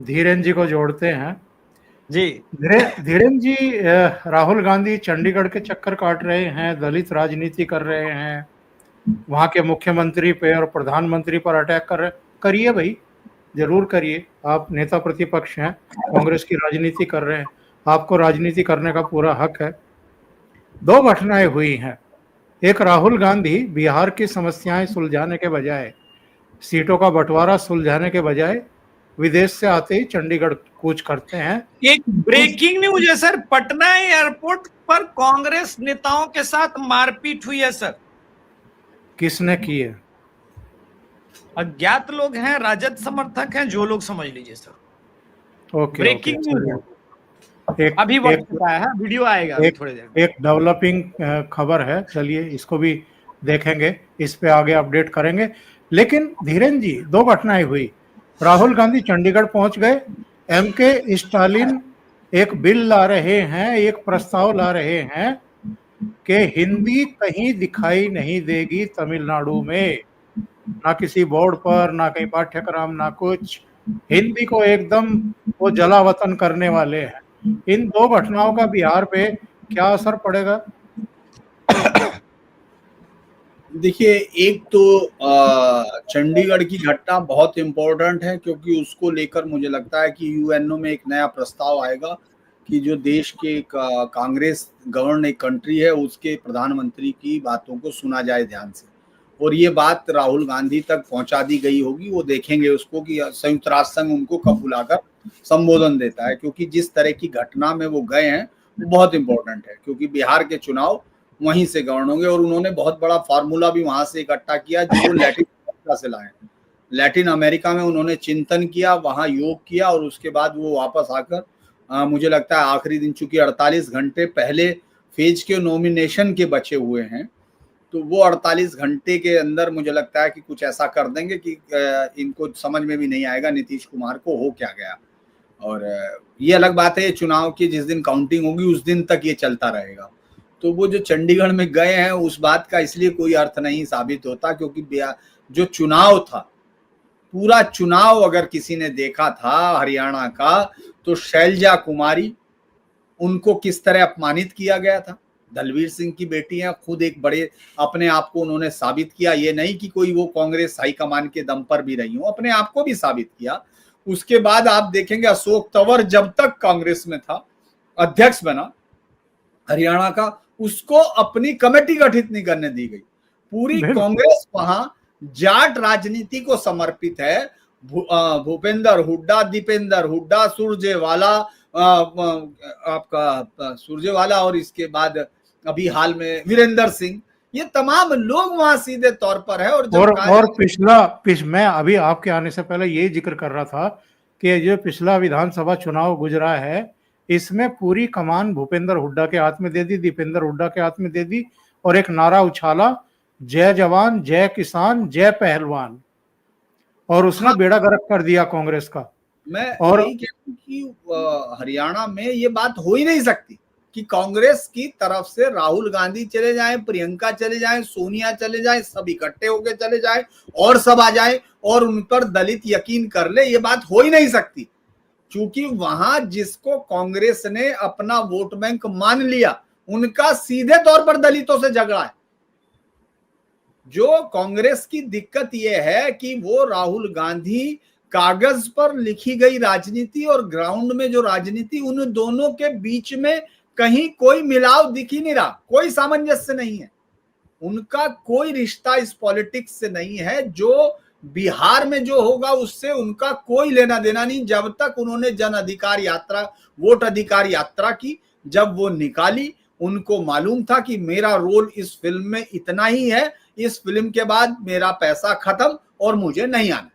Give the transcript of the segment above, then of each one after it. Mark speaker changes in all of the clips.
Speaker 1: धीरेन जी को जोड़ते हैं
Speaker 2: जी।
Speaker 1: धीरेन जी, राहुल गांधी चंडीगढ़ के चक्कर काट रहे हैं, दलित राजनीति कर रहे हैं, वहां के मुख्यमंत्री पे और प्रधानमंत्री पर अटैक कर रहे। करिए भाई, जरूर करिए। आप नेता प्रतिपक्ष हैं, कांग्रेस की राजनीति कर रहे हैं, आपको राजनीति करने का पूरा हक है। दो घटनाएं हुई हैं। एक, राहुल गांधी बिहार की समस्याएं सुलझाने के बजाय, सीटों का बंटवारा सुलझाने के बजाय विदेश से आते ही चंडीगढ़ कूच करते हैं।
Speaker 2: एक ब्रेकिंग न्यूज है सर, पटना एयरपोर्ट पर कांग्रेस नेताओं के साथ मारपीट हुई है सर।
Speaker 1: किसने की है?
Speaker 2: अज्ञात लोग हैं, राजद समर्थक हैं, जो लोग समझ लीजिए सर।
Speaker 1: ओके,
Speaker 2: ब्रेकिंग न्यूज है, अभी वक्त का है, वीडियो आएगा अभी थोड़ी देर में।
Speaker 1: एक डेवलपिंग खबर है, चलिए इसको भी देखेंगे, इस पे आगे अपडेट करेंगे। लेकिन धीरेन जी, दो घटनाएं हुई। राहुल गांधी चंडीगढ़ पहुंच गए, एमके स्टालिन एक बिल ला रहे हैं, एक प्रस्ताव ला रहे हैं कि हिंदी कहीं दिखाई नहीं देगी तमिलनाडु में, ना किसी बोर्ड पर, ना कहीं पाठ्यक्रम, ना कुछ। हिंदी को एकदम वो जलावतन करने वाले हैं। इन दो घटनाओं का बिहार पे क्या असर पड़ेगा?
Speaker 3: देखिए, एक तो चंडीगढ़ की घटना बहुत इम्पोर्टेंट है, क्योंकि उसको लेकर मुझे लगता है कि यूएनओ में एक नया प्रस्ताव आएगा कि जो देश के कांग्रेस गवर्न एक कंट्री है, उसके प्रधानमंत्री की बातों को सुना जाए ध्यान से, और ये बात राहुल गांधी तक पहुंचा दी गई होगी। वो देखेंगे उसको कि संयुक्त राष्ट्र संघ उनको कब बुलाकर संबोधन देता है, क्योंकि जिस तरह की घटना में वो गए हैं वो बहुत इंपॉर्टेंट है, क्योंकि बिहार के चुनाव वहीं से गवर्न होंगे। और उन्होंने बहुत बड़ा फार्मूला भी वहां से इकट्ठा किया जो वो लैटिन अमेरिका से लाए। लैटिन अमेरिका में उन्होंने चिंतन किया, वहां योग किया, और उसके बाद वो वापस आकर मुझे लगता है आखिरी दिन, चूंकि 48 घंटे पहले फेज के नॉमिनेशन के बचे हुए हैं, तो वो 48 घंटे के अंदर मुझे लगता है कि कुछ ऐसा कर देंगे कि इनको समझ में भी नहीं आएगा नीतीश कुमार को हो क्या गया। और ये अलग बात है, चुनाव की जिस दिन काउंटिंग होगी उस दिन तक ये चलता रहेगा। तो वो जो चंडीगढ़ में गए हैं उस बात का इसलिए कोई अर्थ नहीं साबित होता, क्योंकि जो चुनाव था, पूरा चुनाव अगर किसी ने देखा था हरियाणा का, तो शैलजा कुमारी, उनको किस तरह अपमानित किया गया था। दलवीर सिंह की बेटी हैं, खुद एक बड़े अपने आप को उन्होंने साबित किया। ये नहीं कि कोई वो कांग्रेस हाईकमान के दम पर भी रही हो, अपने आप को भी साबित किया। उसके बाद आप देखेंगे अशोक तंवर जब तक कांग्रेस में था, अध्यक्ष बना हरियाणा का, उसको अपनी कमेटी गठित नहीं करने दी गई। पूरी कांग्रेस वहां जाट राजनीति को समर्पित है। भूपेंद्र हुड्डा, दीपेंद्र हुड्डा, सुरजेवाला, आपका सुरजेवाला, और इसके बाद अभी हाल में वीरेंद्र सिंह, ये तमाम लोग वहां सीधे तौर पर है।
Speaker 1: और मैं अभी आपके आने से पहले यही जिक्र कर रहा था कि जो पिछला विधानसभा चुनाव गुजरा है, इसमें पूरी कमान भूपेंद्र हुड्डा के हाथ में दे दी, दीपेंद्र हुड्डा के हाथ में दे दी, और एक नारा उछाला, जय जवान, जय किसान, जय पहलवान, और उसने बेड़ा गर्क कर दिया कांग्रेस का।
Speaker 3: मैं यही कहता हूं कि हरियाणा में ये बात हो ही नहीं सकती कि कांग्रेस की तरफ से राहुल गांधी चले जाएं, प्रियंका चले जाएं, सोनिया चले जाएं, सब इकट्ठे होके चले जाएं और सब आ जाएं और उन पर दलित यकीन कर ले, ये बात हो ही नहीं सकती। क्योंकि वहां जिसको कांग्रेस ने अपना वोट बैंक मान लिया, उनका सीधे तौर पर दलितों से झगड़ा है। जो कांग्रेस की दिक्कत यह है कि वो राहुल गांधी कागज पर लिखी गई राजनीति और ग्राउंड में जो राजनीति, उन दोनों के बीच में कहीं कोई मिलाव दिख ही नहीं रहा, कोई सामंजस्य नहीं है, उनका कोई रिश्ता इस पॉलिटिक्स से नहीं है। जो बिहार में जो होगा उससे उनका कोई लेना देना नहीं। जब तक उन्होंने जन अधिकार यात्रा, वोट अधिकार यात्रा की, जब वो निकाली, उनको मालूम था कि मेरा रोल इस फिल्म में इतना ही है, इस फिल्म के बाद मेरा पैसा खत्म और मुझे नहीं आना,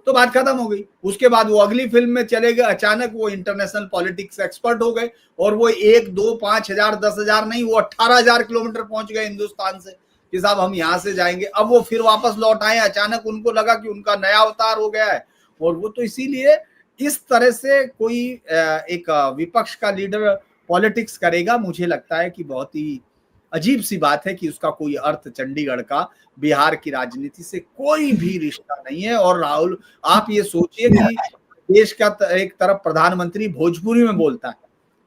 Speaker 3: तो बात खत्म हो गई। उसके बाद वो अगली फिल्म में चले गए, अचानक वो इंटरनेशनल पॉलिटिक्स एक्सपर्ट हो गए, और वो 1, 2, 5 हजार, 10 हजार नहीं, वो 18,000 किलोमीटर पहुंच गए हिंदुस्तान से कि साहब हम यहां से जाएंगे। अब वो फिर वापस लौट आए, अचानक उनको लगा कि उनका नया अवतार हो गया है। और वो तो इसीलिए इस तरह से कोई एक विपक्ष का लीडर पॉलिटिक्स करेगा, मुझे लगता है कि बहुत ही अजीब सी बात है कि उसका कोई अर्थ चंडीगढ़ का बिहार की राजनीति से कोई भी रिश्ता नहीं है। और राहुल, आप ये सोचिए कि देश का एक तरफ प्रधानमंत्री भोजपुरी में बोलता है,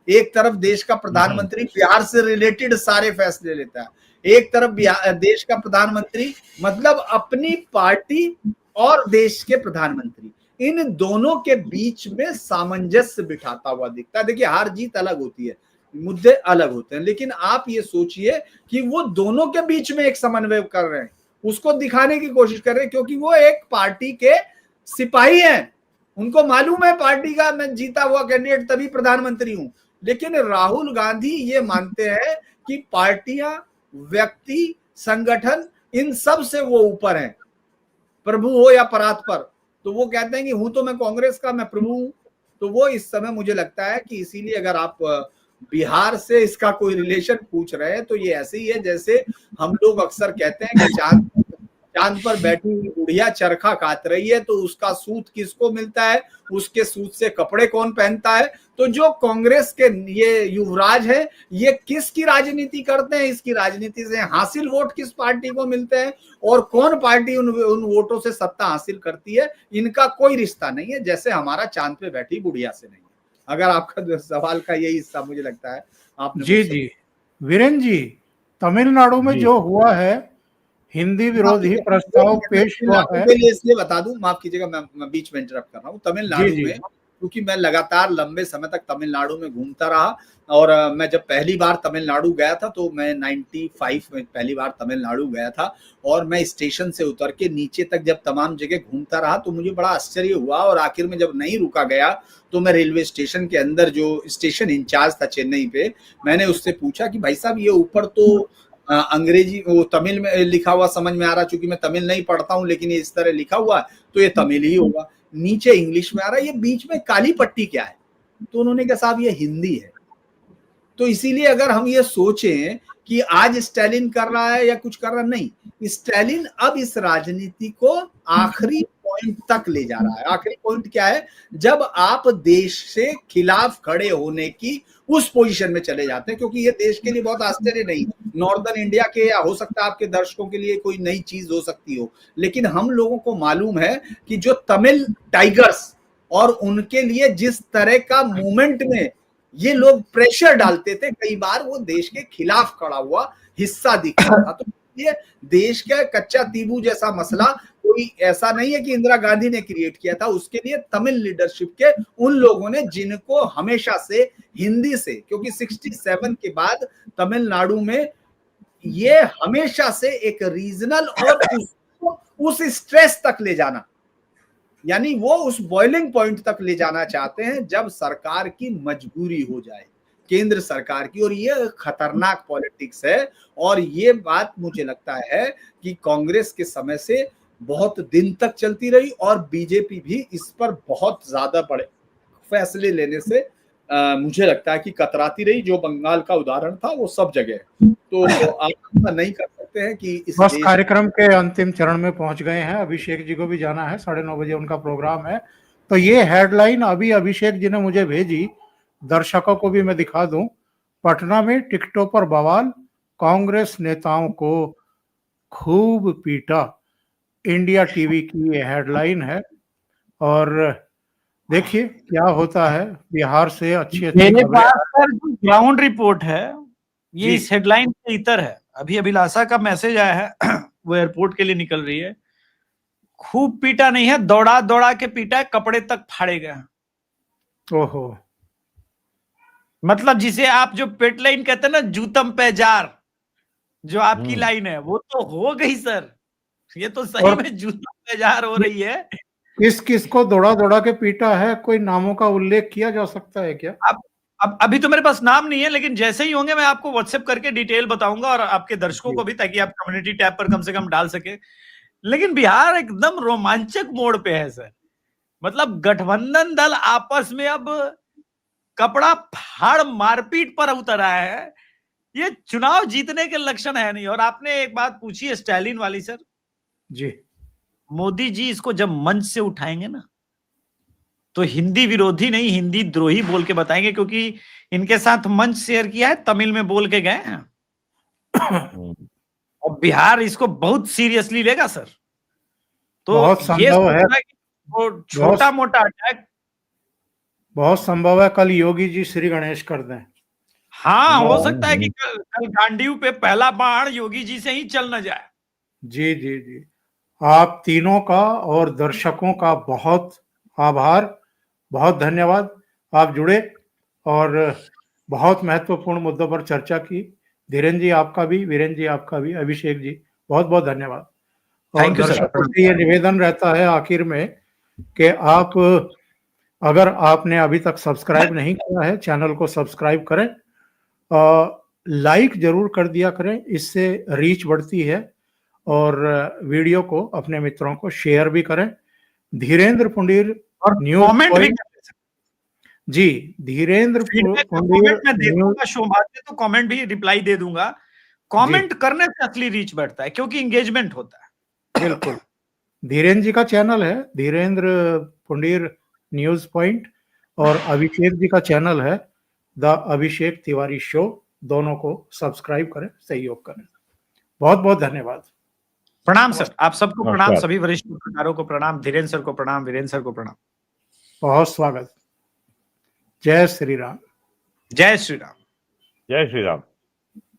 Speaker 3: एक तरफ देश का प्रधानमंत्री बिहार से रिलेटेड सारे फैसले लेता है, एक तरफ देश का प्रधानमंत्री मतलब अपनी पार्टी और देश के प्रधानमंत्री, इन दोनों के बीच में सामंजस्य बिठाता हुआ दिखता है। देखिए हार जीत अलग होती है, मुद्दे अलग होते हैं, लेकिन आप ये सोचिए कि वो दोनों के बीच में एक समन्वय कर रहे हैं, उसको दिखाने की कोशिश कर रहे हैं, क्योंकि वो एक पार्टी के सिपाही हैं, उनको मालूम है पार्टी का मैं जीता हुआ कैंडिडेट तभी प्रधानमंत्री हूं। लेकिन राहुल गांधी ये मानते हैं कि पार्टियां, व्यक्ति, संगठन, इन सब से वो ऊपर हैं, प्रभु हो या परात्पर। तो वो कहते हैं कि हूं तो मैं कांग्रेस का, मैं प्रभु हूं। तो वो इस समय मुझे लगता है कि इसीलिए अगर आप बिहार से इसका कोई रिलेशन पूछ रहे हैं तो ये ऐसे ही है जैसे हम लोग अक्सर कहते हैं कि चांद पर बैठी बुढ़िया चरखा काट रही है, तो उसका सूत किसको मिलता है, उसके सूत से कपड़े कौन पहनता है। तो जो कांग्रेस के ये युवराज है, ये किसकी राजनीति करते हैं, इसकी राजनीति से हासिल वोट किस पार्टी को मिलते हैं और कौन पार्टी उन वोटों से सत्ता हासिल करती है, इनका कोई रिश्ता नहीं है, जैसे हमारा चांद पे बैठी बुढ़िया से नहीं है। अगर आपका सवाल का यही हिस्सा मुझे लगता है आपने।
Speaker 1: जी वीरेंद्र जी, तमिलनाडु में जो हुआ है, हिंदी विरोधी प्रस्ताव पेश हुआ है,
Speaker 3: इसलिए बता दूं, माफ कीजिएगा मैं बीच में इंटरप्ट कर रहा हूँ। तमिलनाडु में क्योंकि मैं लगातार लंबे समय तक तमिलनाडु में घूमता रहा, और मैं जब पहली बार तमिलनाडु गया था तो मैं 95 में पहली बार तमिलनाडु गया था, और मैं स्टेशन से उतर के नीचे तक जब तमाम जगह घूमता रहा तो मुझे बड़ा आश्चर्य हुआ, और आखिर में जब नहीं रुका गया तो मैं रेलवे स्टेशन के अंदर जो स्टेशन इंचार्ज था चेन्नई पे, मैंने उससे पूछा कि भाई साहब ये ऊपर तो अंग्रेजी वो तमिल में लिखा हुआ समझ में आ रहा, चूंकि मैं तमिल नहीं पढ़ता हूँ, लेकिन ये इस तरह लिखा हुआ है तो ये तमिल ही होगा, नीचे इंग्लिश में आ रहा है, ये बीच में काली पट्टी क्या है? तो उन्होंने कहा साहब ये हिंदी है। तो इसीलिए अगर हम ये सोचें कि आज स्टालिन कर रहा है या कुछ कर रहा, नहीं, स्टालिन अब इस राजनीति को आखिरी पॉइंट तक ले जा रहा है। आखिरी पॉइंट क्या है? जब आप देश से खिलाफ खड़े होने की उस पोजीशन में चले जाते हैं, क्योंकि ये देश के लिए बहुत आश्चर्य नहीं, नॉर्दर्न इंडिया के या हो सकता है आपके दर्शकों के लिए कोई नई चीज हो सकती हो, लेकिन हम लोगों को मालूम है कि जो तमिल टाइगर्स और उनके लिए जिस तरह का मूवमेंट में ये लोग प्रेशर डालते थे, कई बार वो देश के खिलाफ खड़ा हुआ हिस्सा दिख रहा था। तो ये देश का कच्चा तीबू जैसा मसला कोई ऐसा नहीं है कि इंदिरा गांधी ने क्रिएट किया था, उसके लिए तमिल लीडरशिप के उन लोगों ने जिनको हमेशा से हिंदी से, क्योंकि 67 के बाद तमिलनाडु में ये हमेशा से एक रीजनल और उस स्ट्रेस तक ले जाना, यानी वो उस बॉइलिंग पॉइंट तक ले जाना चाहते हैं जब सरकार की मजबूरी हो जाए, केंद्र सरकार की। और ये खतरनाक पॉलिटिक्स है, और ये बात मुझे लगता है कि कांग्रेस के समय से बहुत दिन तक चलती रही, और बीजेपी भी इस पर बहुत ज्यादा बड़े फैसले लेने से मुझे लगता है कि कतराती रही। जो बंगाल का उदाहरण था वो सब जगह, तो आप नहीं कर सकते हैं कि इस
Speaker 1: बस कार्यक्रम के अंतिम चरण में पहुंच गए हैं। अभिषेक जी को भी जाना है, 9:30 बजे उनका प्रोग्राम है। तो ये हेडलाइन अभी अभिषेक जी ने मुझे भेजी, दर्शकों को भी मैं दिखा दूं। पटना में टिकटों पर बवाल, कांग्रेस नेताओं को खूब पीटा, इंडिया टीवी की ये हेडलाइन है। और देखिए क्या होता है, बिहार से अच्छी
Speaker 2: मेरे पास सर ग्राउंड रिपोर्ट है, ये इस हेडलाइन के इतर है। अभी अभिलाषा का मैसेज आया है, वो एयरपोर्ट के लिए निकल रही है। खूब पीटा नहीं है, दौड़ा दौड़ा के पीटा है, कपड़े तक फाड़े गए।
Speaker 1: ओहो,
Speaker 2: मतलब जिसे आप जो पेट लाइन कहते हैं ना, जूतम पैजार, जो आपकी लाइन है वो तो हो गई सर। ये तो सही में जूतम पैजार हो रही है।
Speaker 1: किस किस को दौड़ा दौड़ा के पीटा है, कोई नामों का उल्लेख किया जा सकता है क्या?
Speaker 2: अब अभी तो मेरे पास नाम नहीं है, लेकिन जैसे ही होंगे मैं आपको व्हाट्सएप करके डिटेल बताऊंगा, और आपके दर्शकों को भी, ताकि आप कम्युनिटी टैब पर कम से कम डाल सके। लेकिन बिहार एकदम रोमांचक मोड़ पे है सर। मतलब गठबंधन दल आपस में अब कपड़ा फाड़ मारपीट पर उतरा है। ये चुनाव जीतने के लक्षण है नहीं। और आपने एक बात पूछी है स्टालिन वाली सर
Speaker 1: जी,
Speaker 2: मोदी जी इसको जब मंच से उठाएंगे ना, तो हिंदी विरोधी नहीं, हिंदी द्रोही बोल के बताएंगे, क्योंकि इनके साथ मंच शेयर किया है, तमिल में बोल के गए हैं। और बिहार इसको बहुत सीरियसली लेगा सर। तो
Speaker 1: बहुत
Speaker 2: ये
Speaker 1: संभव है,
Speaker 2: वो छोटा मोटा अटैक
Speaker 1: बहुत संभव है कल योगी जी श्री गणेश कर दें।
Speaker 2: हाँ, हो सकता है कि कल गांडीव पे पहला बाण योगी जी से ही चल न जाए।
Speaker 1: जी जी जी, आप तीनों का और दर्शकों का बहुत आभार, बहुत धन्यवाद। आप जुड़े और बहुत महत्वपूर्ण मुद्दों पर चर्चा की। धीरेन्द्र जी आपका भी, वीरेंद्र जी आपका भी, अभिषेक जी बहुत बहुत धन्यवाद। और
Speaker 2: थैंक यू सर।
Speaker 1: दर्शकों से ये निवेदन रहता है आखिर में कि आप अगर आपने अभी तक सब्सक्राइब नहीं किया है, चैनल को सब्सक्राइब करें, लाइक जरूर कर दिया करें, इससे रीच बढ़ती है, और वीडियो को अपने मित्रों को शेयर भी करें। धीरेन्द्र पुंडीर
Speaker 2: और
Speaker 1: न्यूज
Speaker 2: कमेंट भी
Speaker 1: पॉइंट, जी धीरेन्द्र पुंडीर
Speaker 2: कमेंट मैं दे
Speaker 1: न्यूज,
Speaker 2: दूंगा, शो बाद में तो कमेंट भी रिप्लाई दे दूंगा। कमेंट करने से असली रीच बढ़ता है क्योंकि इंगेजमेंट होता है।
Speaker 1: बिल्कुल। धीरेन्द्र जी का चैनल है धीरेन्द्र पुंडीर न्यूज पॉइंट, और अभिषेक जी का चैनल है द अभिषेक तिवारी शो। दोनों को सब्सक्राइब करें, सहयोग करें। बहुत बहुत धन्यवाद।
Speaker 2: प्रणाम सर, आप सबको प्रणाम,
Speaker 4: नमस्कार।
Speaker 2: सभी वरिष्ठ पत्रकारों को प्रणाम, धीरेन्द्र सर को प्रणाम, वीरेंद्र सर को प्रणाम।
Speaker 1: बहुत स्वागत। जय श्री राम।
Speaker 2: जय श्री राम।
Speaker 4: जय श्री राम।